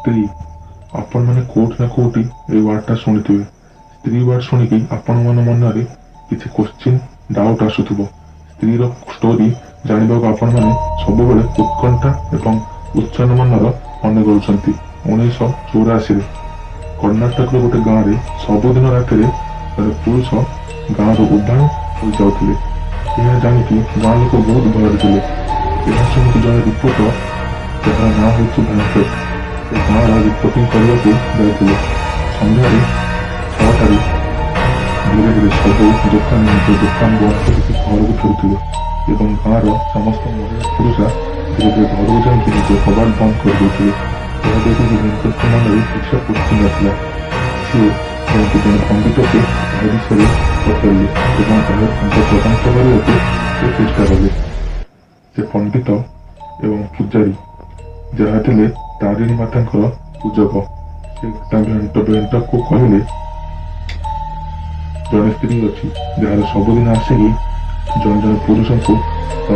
ସ୍ତ୍ରୀ। ଆପଣମାନେ କୋଉଠି ନା କୋଉଠି ଏଇ ୱାର୍ଡଟା ଶୁଣିଥିବେ। ସ୍ତ୍ରୀ ୱାର୍ଡ ଶୁଣିକି ଆପଣମାନଙ୍କ ମନରେ କିଛି କୋଶ୍ଚିନ୍ ଡାଉଟ୍ ଆସୁଥିବ। ସ୍ତ୍ରୀର ଷ୍ଟୋରି ଜାଣିବାକୁ ଆପଣମାନେ ସବୁବେଳେ ଉତ୍କଣ୍ଠା ଏବଂ ଉତ୍ସାହମାନର ମନେ କରୁଛନ୍ତି। 1984ରେ କର୍ଣ୍ଣାଟକର ଗୋଟେ ଗାଁରେ ସବୁଦିନ ରାତିରେ ଜଣେ ପୁରୁଷ ଗାଁରୁ ଉଦ୍ଧାର ହୋଇଯାଉଥିଲେ। ଏହା ଜାଣିକି ଗାଁ ଲୋକ ବହୁତ ଭୟରେ ଥିଲେ। ଏହା ଶୁଣିକି ଜଣେ ରିପୋର୍ଟର, ଯାହାର ନାଁ ହେଉଛି ଭେଙ୍କଟ, ସେ ଗାଁର ରିପୋର୍ଟିଂ କରିବାକୁ ଯାଇଥିଲେ। ସନ୍ଧ୍ୟାରେ 6ଟାରେ ଧୀରେ ଧୀରେ ସବୁ ଦୋକାନୀ ନିଜ ଦୋକାନ ବନ୍ଦ କରିକି ଘରକୁ ଫେରୁଥିଲେ ଏବଂ ଗାଁର ସମସ୍ତ ମହିଳା ପୁରୁଷ ଧୀରେ ଧୀରେ ଘରକୁ ଯାଇକି ନିଜ କବାଟ ବନ୍ଦ କରିଦେଉଥିଲେ। ଏହା ଦେଖିକି ଭେଙ୍କଟଙ୍କ ମନରେ କିଛି କୋଶ୍ଚିନ୍ ଆସିଲା। ସିଏ ଯାଇକି ଜଣେ ପଣ୍ଡିତକୁ ଏହା ବିଷୟରେ ପଚାରିଲେ ଏବଂ ଏହାର ତାଙ୍କ ତଦନ୍ତ କରିବାକୁ ସେ ଚେଷ୍ଟା କଲେ। ସେ ପଣ୍ଡିତ ଏବଂ ପୂଜାରୀ, ଯାହା ଥିଲେ ତାରିଣୀ ମାତାଙ୍କର ପୂଜକ, ସେ ଭେଙ୍କଟକୁ କହିଲେ, ଜଣେ ସ୍ତ୍ରୀ ଅଛି ଯାହାର ସବୁଦିନ ଆସିକି ଜଣେ ଜଣେ ପୁରୁଷଙ୍କୁ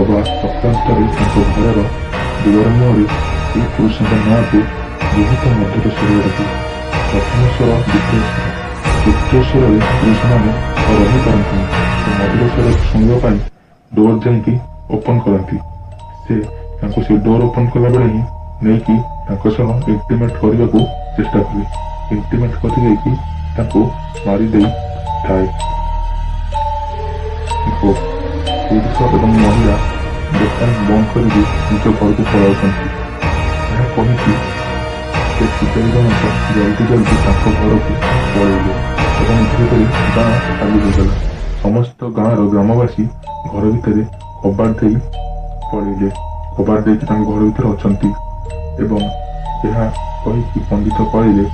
ଅବା ସପ୍ତାହରେ ତାଙ୍କ ଘରର ଦୁଆର ମୁହଁରେ ସେହି ପୁରୁଷଙ୍କ ନାଁକୁ ବହୁତ ମଧୁର ସ୍ୱରରେ ଡାକେ। ପ୍ରଥମ ସ୍ୱର, ଦ୍ୱିତୀୟ ସ୍ୱର, ତୃତୀୟ ସ୍ୱରରେ ପୁରୁଷମାନେ ରହିପାରନ୍ତିନି। ସେ ମଧୁର ସ୍ୱର ଶୁଣିବା ପାଇଁ ଡୋର ଯାଇକି ଓପନ କରନ୍ତି। ସେ ତାଙ୍କୁ ସେ ଡୋର ଓପନ କଲାବେଳେ ହିଁ ନେଇକି ତାଙ୍କ ସହ ଇଣ୍ଟିମେଟ୍ କରିବାକୁ ଚେଷ୍ଟା କଲେ। ଇଣ୍ଟିମେଟ୍ କରିଦେଇକି ତାଙ୍କୁ ମାରିଦେଇ ଥାଏ। ପୁରୁଷ ଏବଂ ମହିଳା ଦୋକାନ ବନ୍ଦ କରିକି ନିଜ ଘରକୁ ପଳାଉଛନ୍ତି। ଏହା କହିକି ସେ ପୂଜାରୀ ଜଣକ ଜଲ୍ଦି ଜଲ୍ଦି ତାଙ୍କ ଘରକୁ ପଳେଇଲେ ଏବଂ ଧୀରେ ଧୀରେ ଗାଁ ଖାଲି ହୋଇଗଲା। ସମସ୍ତ ଗାଁର ଗ୍ରାମବାସୀ ଘର ଭିତରେ କବାଟ ଦେଇ ପଳେଇଲେ। କବାଟ ଦେଇକି ତାଙ୍କ ଘର ଭିତରେ ଅଛନ୍ତି ଏବଂ ଏହା କହିକି ପଣ୍ଡିତ କହିଥିଲେ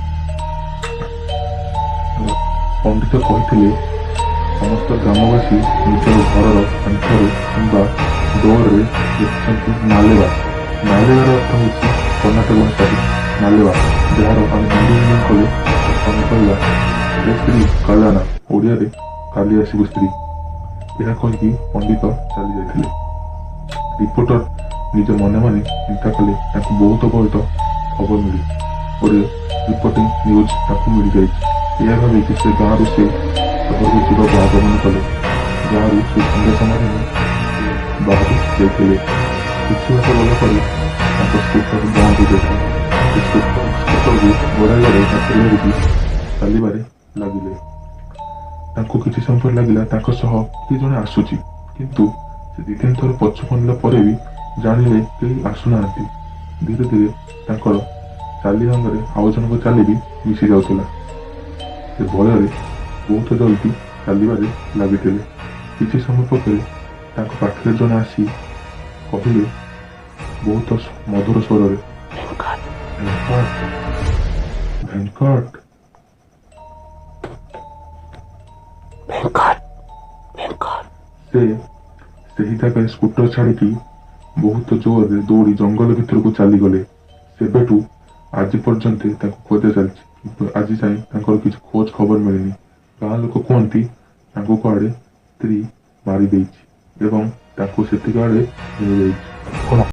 ସମସ୍ତ ଗ୍ରାମବାସୀ ନିଜର ଘରର କାନ୍ଥରେ କିମ୍ବା ଡୋରରେ ଲେଖିଛନ୍ତି ନାଲେବା। ନାଲେବାର ଅର୍ଥ ହେଉଛି କର୍ଣ୍ଣାଟକ ଭାଷାରେ ନାଲେବା, ଯାହାର ଆମେ ହିନ୍ଦୀ ମିନିଂ କଲେ ଆମେ କହିବା ଏ ସ୍ତ୍ରୀ କାଲାନା, ଓଡ଼ିଆରେ କାଲି ଆସିବୁ ସ୍ତ୍ରୀ। ଏହା କହିକି ପଣ୍ଡିତ ଚାଲି ଯାଇଥିଲେ। ରିପୋର୍ଟର ନିଜ ମନେ ମନେ ଚିନ୍ତା କଲେ ତାଙ୍କୁ ବହୁତ ଖବର ମିଳି, ଗୋଟେ ରିପୋର୍ଟିଂ ନ୍ୟୁଜ୍ ତାକୁ ମିଳିଯାଇଛି। ଏହା ଭାବିକି ସେ ଗାଁରୁ ସେ ସହରକୁ ଯିବାକୁ ଆଗମନ କଲେ। ଗାଁରୁ ସେ ସନ୍ଧ୍ୟା ସମୟରେ ବାହାରି ଯାଇଥିଲେ। କିଛି ବାଟ ଗଲା ପରେ ତାଙ୍କ ସ୍କୁଟର ବନ୍ଦ ହୋଇଯାଇଥିଲା। ସେ ସ୍କୁଟରକୁ ଗଡ଼ାଇ ଗଡ଼ାଇ ହାତରେ ଧରିକି ଚାଲିବାରେ ଲାଗିଲେ। ତାଙ୍କୁ କିଛି ସମୟ ପରେ ଲାଗିଲା ତାଙ୍କ ସହ କିଏ ଜଣେ ଆସୁଛି, କିନ୍ତୁ ସେ 2-3 ଥର ପଛକୁ ଅନେଇଲା ପରେ ବି ଜାଣିଲେ କେହି ଆସୁନାହାନ୍ତି। ଧୀରେ ଧୀରେ ତାଙ୍କର ଚାଲି ସାଙ୍ଗରେ ଆଉ ଜଣଙ୍କ ଚାଲି ବି ମିଶି ଯାଉଥିଲା। ସେ ଭୟରେ ବହୁତ ଜଲ୍ଦି ଚାଲିବାରେ ଲାଗିଥିଲେ। କିଛି ସମୟ ପରେ ତାଙ୍କ ପାଖରେ ଜଣେ ଆସି କହିଲେ ବହୁତ ମଧୁର ସ୍ୱରରେ, ଭେଙ୍କଟ। ସେ ସେହି ଜାଗାରେ ସ୍କୁଟର ଛାଡ଼ିକି ବହୁତ ଜୋରରେ ଦୌଡ଼ି ଜଙ୍ଗଲ ଭିତରକୁ ଚାଲିଗଲେ। ସେବେଠୁ ଆଜି ପର୍ଯ୍ୟନ୍ତ ତାଙ୍କୁ ଖୋଜା ଚାଲିଛି, କିନ୍ତୁ ଆଜି ଯାଏଁ ତାଙ୍କର କିଛି ଖୋଜ ଖବର ମିଳିନି। ଗାଁ ଲୋକ କୁହନ୍ତି ତାଙ୍କୁ କୁଆଡ଼େ ସ୍ତ୍ରୀ ମାରିଦେଇଛି ଏବଂ ତାଙ୍କୁ ସେତିକି ଆଡ଼େ ନେଇଯାଇଛି।